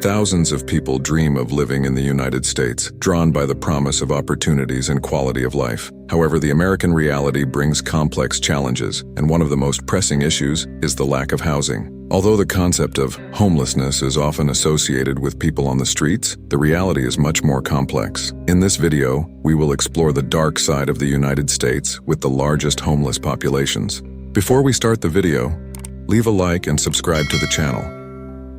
Thousands of people dream of living in the United States, drawn by the promise of opportunities and quality of life. However, the American reality brings complex challenges, and one of the most pressing issues is the lack of housing. Although the concept of homelessness is often associated with people on the streets, the reality is much more complex. In this video, we will explore the dark side of the United States with the largest homeless populations. Before we start the video, leave a like and subscribe to the channel.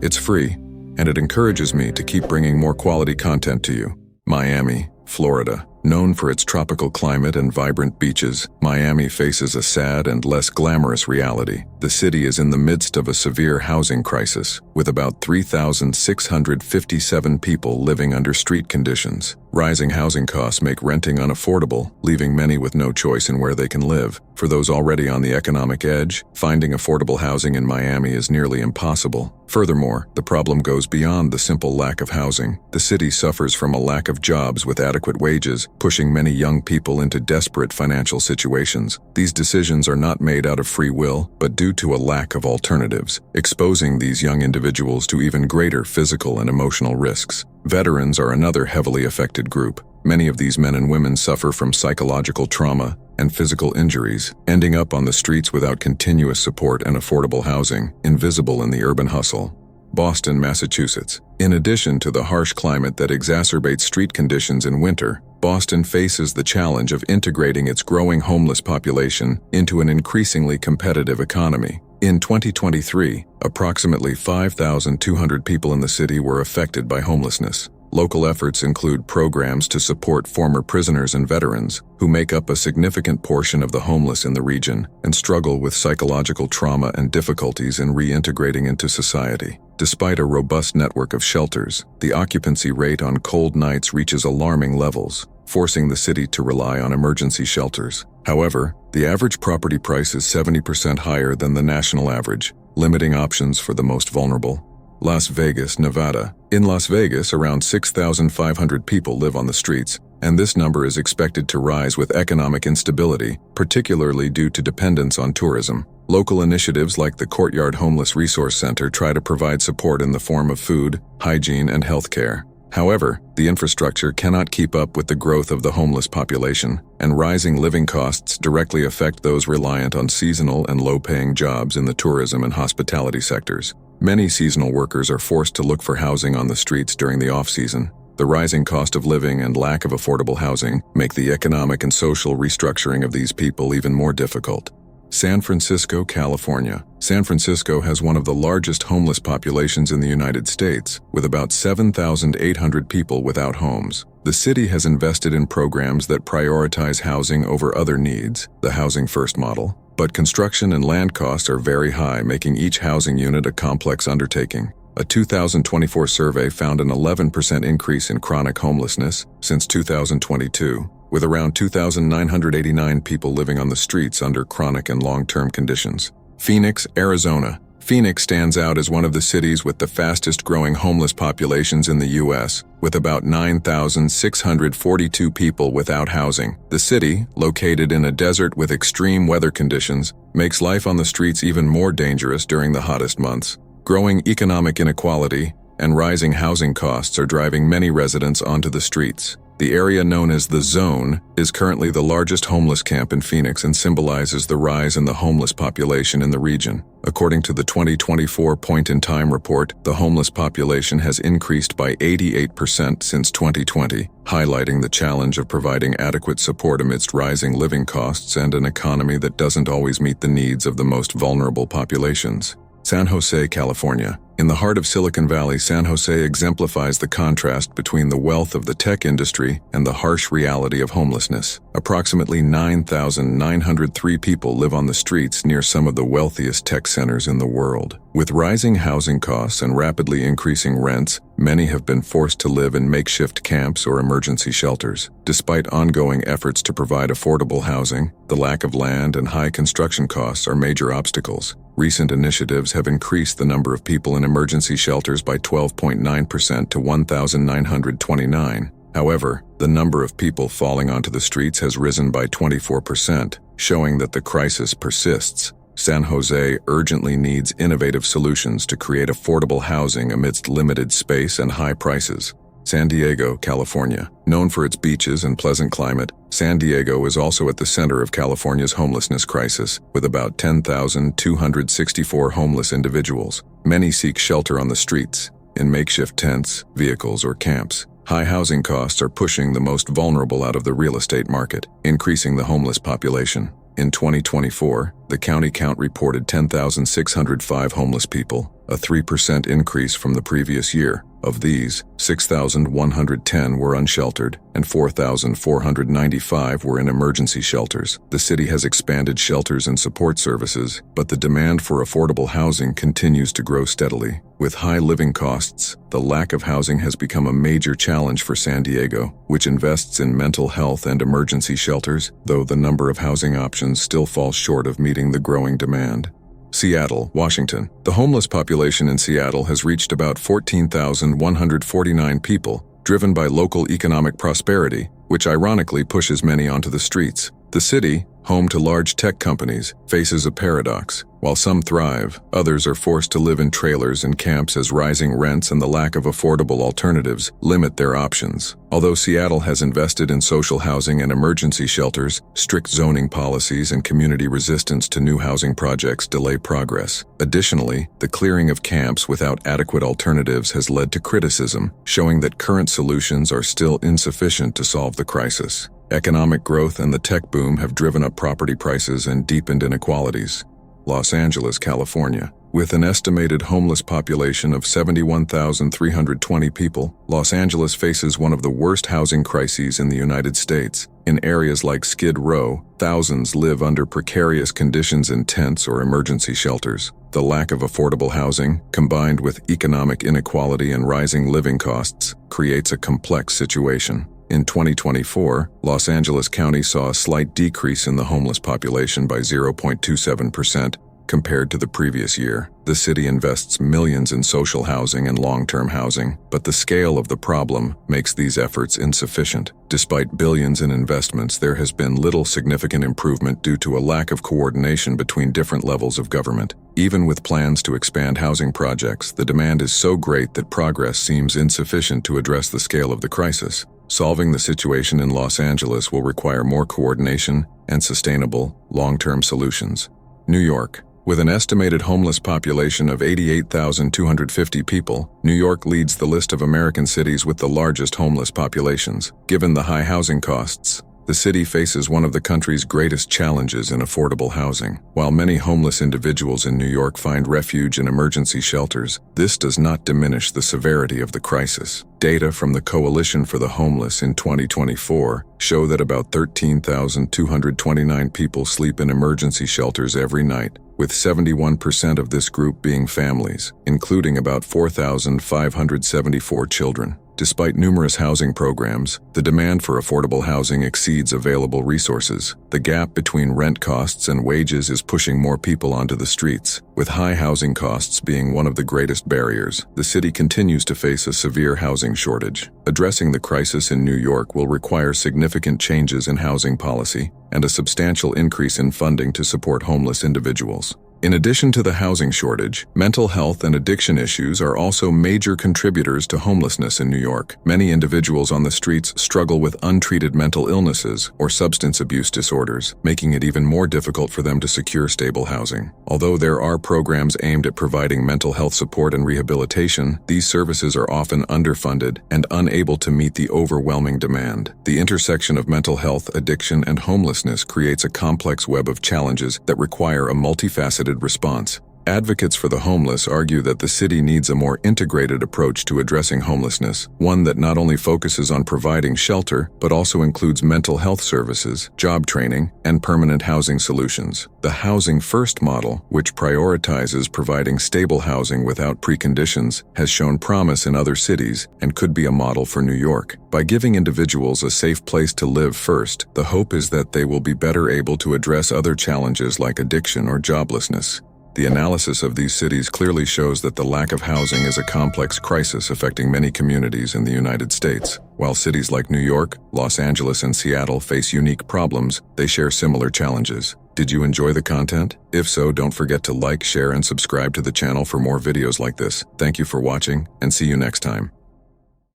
It's free, and it encourages me to keep bringing more quality content to you. Miami, Florida. Known for its tropical climate and vibrant beaches, Miami faces a sad and less glamorous reality. The city is in the midst of a severe housing crisis, with about 3,657 people living under street conditions. Rising housing costs make renting unaffordable, leaving many with no choice in where they can live. For those already on the economic edge, finding affordable housing in Miami is nearly impossible. Furthermore, the problem goes beyond the simple lack of housing. The city suffers from a lack of jobs with adequate wages, pushing many young people into desperate financial situations. These decisions are not made out of free will, but due to a lack of alternatives, exposing these young individuals to even greater physical and emotional risks. Veterans are another heavily affected group. Many of these men and women suffer from psychological trauma and physical injuries, ending up on the streets without continuous support and affordable housing, invisible in the urban hustle. Boston, Massachusetts. In addition to the harsh climate that exacerbates street conditions in winter, Boston faces the challenge of integrating its growing homeless population into an increasingly competitive economy. In 2023, approximately 5,200 people in the city were affected by homelessness. Local efforts include programs to support former prisoners and veterans, who make up a significant portion of the homeless in the region and struggle with psychological trauma and difficulties in reintegrating into society. Despite a robust network of shelters, the occupancy rate on cold nights reaches alarming levels, forcing the city to rely on emergency shelters. However, the average property price is 70% higher than the national average, limiting options for the most vulnerable. Las Vegas, Nevada. In Las Vegas, around 6,500 people live on the streets, and this number is expected to rise with economic instability, particularly due to dependence on tourism. Local initiatives like the Courtyard Homeless Resource Center try to provide support in the form of food, hygiene, and health care. However, the infrastructure cannot keep up with the growth of the homeless population, and rising living costs directly affect those reliant on seasonal and low-paying jobs in the tourism and hospitality sectors. Many seasonal workers are forced to look for housing on the streets during the off-season. The rising cost of living and lack of affordable housing make the economic and social restructuring of these people even more difficult. San Francisco, California. San Francisco has one of the largest homeless populations in the United States, with about 7,800 people without homes. The city has invested in programs that prioritize housing over other needs, the Housing First model. But construction and land costs are very high, making each housing unit a complex undertaking. A 2024 survey found an 11% increase in chronic homelessness since 2022, with around 2,989 people living on the streets under chronic and long-term conditions. Phoenix, Arizona. Phoenix stands out as one of the cities with the fastest-growing homeless populations in the U.S., with about 9,642 people without housing. The city, located in a desert with extreme weather conditions, makes life on the streets even more dangerous during the hottest months. Growing economic inequality and rising housing costs are driving many residents onto the streets. The area known as The Zone is currently the largest homeless camp in Phoenix and symbolizes the rise in the homeless population in the region. According to the 2024 Point-in-Time report, the homeless population has increased by 88% since 2020, highlighting the challenge of providing adequate support amidst rising living costs and an economy that doesn't always meet the needs of the most vulnerable populations. San Jose, California. In the heart of Silicon Valley, San Jose exemplifies the contrast between the wealth of the tech industry and the harsh reality of homelessness. Approximately 9,903 people live on the streets near some of the wealthiest tech centers in the world. With rising housing costs and rapidly increasing rents, many have been forced to live in makeshift camps or emergency shelters. Despite ongoing efforts to provide affordable housing, the lack of land and high construction costs are major obstacles. Recent initiatives have increased the number of people in emergency shelters by 12.9% to 1,929. However, the number of people falling onto the streets has risen by 24%, showing that the crisis persists. San Jose urgently needs innovative solutions to create affordable housing amidst limited space and high prices. San Diego, California. Known for its beaches and pleasant climate, San Diego is also at the center of California's homelessness crisis, with about 10,264 homeless individuals. Many seek shelter on the streets, in makeshift tents, vehicles, or camps. High housing costs are pushing the most vulnerable out of the real estate market, increasing the homeless population. In 2024, the county count reported 10,605 homeless people, a 3% increase from the previous year. Of these, 6,110 were unsheltered, and 4,495 were in emergency shelters. The city has expanded shelters and support services, but the demand for affordable housing continues to grow steadily. With high living costs, the lack of housing has become a major challenge for San Diego, which invests in mental health and emergency shelters, though the number of housing options still falls short of meeting the growing demand. Seattle, Washington. The homeless population in Seattle has reached about 14,149 people, driven by local economic prosperity, which ironically pushes many onto the streets. The city, home to large tech companies, faces a paradox. While some thrive, others are forced to live in trailers and camps as rising rents and the lack of affordable alternatives limit their options. Although Seattle has invested in social housing and emergency shelters, strict zoning policies and community resistance to new housing projects delay progress. Additionally, the clearing of camps without adequate alternatives has led to criticism, showing that current solutions are still insufficient to solve the crisis. Economic growth and the tech boom have driven up property prices and deepened inequalities. Los Angeles, California. With an estimated homeless population of 71,320 people, Los Angeles faces one of the worst housing crises in the United States. In areas like Skid Row, thousands live under precarious conditions in tents or emergency shelters. The lack of affordable housing, combined with economic inequality and rising living costs, creates a complex situation. In 2024, Los Angeles County saw a slight decrease in the homeless population by 0.27% compared to the previous year. The city invests millions in social housing and long-term housing, but the scale of the problem makes these efforts insufficient. Despite billions in investments, there has been little significant improvement due to a lack of coordination between different levels of government. Even with plans to expand housing projects, the demand is so great that progress seems insufficient to address the scale of the crisis. Solving the situation in Los Angeles will require more coordination and sustainable, long-term solutions. New York. With an estimated homeless population of 88,250 people, New York leads the list of American cities with the largest homeless populations. Given the high housing costs, the city faces one of the country's greatest challenges in affordable housing. While many homeless individuals in New York find refuge in emergency shelters, this does not diminish the severity of the crisis. Data from the Coalition for the Homeless in 2024 show that about 13,229 people sleep in emergency shelters every night, with 71% of this group being families, including about 4,574 children. Despite numerous housing programs, the demand for affordable housing exceeds available resources. The gap between rent costs and wages is pushing more people onto the streets. With high housing costs being one of the greatest barriers, the city continues to face a severe housing shortage. Addressing the crisis in New York will require significant changes in housing policy and a substantial increase in funding to support homeless individuals. In addition to the housing shortage, mental health and addiction issues are also major contributors to homelessness in New York. Many individuals on the streets struggle with untreated mental illnesses or substance abuse disorders, making it even more difficult for them to secure stable housing. Although there are programs aimed at providing mental health support and rehabilitation, these services are often underfunded and unable to meet the overwhelming demand. The intersection of mental health, addiction, and homelessness creates a complex web of challenges that require a multifaceted response. Advocates for the homeless argue that the city needs a more integrated approach to addressing homelessness, one that not only focuses on providing shelter, but also includes mental health services, job training, and permanent housing solutions. The Housing First model, which prioritizes providing stable housing without preconditions, has shown promise in other cities and could be a model for New York. By giving individuals a safe place to live first, the hope is that they will be better able to address other challenges like addiction or joblessness. The analysis of these cities clearly shows that the lack of housing is a complex crisis affecting many communities in the United States. While cities like New York, Los Angeles, and Seattle face unique problems, they share similar challenges. Did you enjoy the content? If so, don't forget to like, share, and subscribe to the channel for more videos like this. Thank you for watching, and see you next time.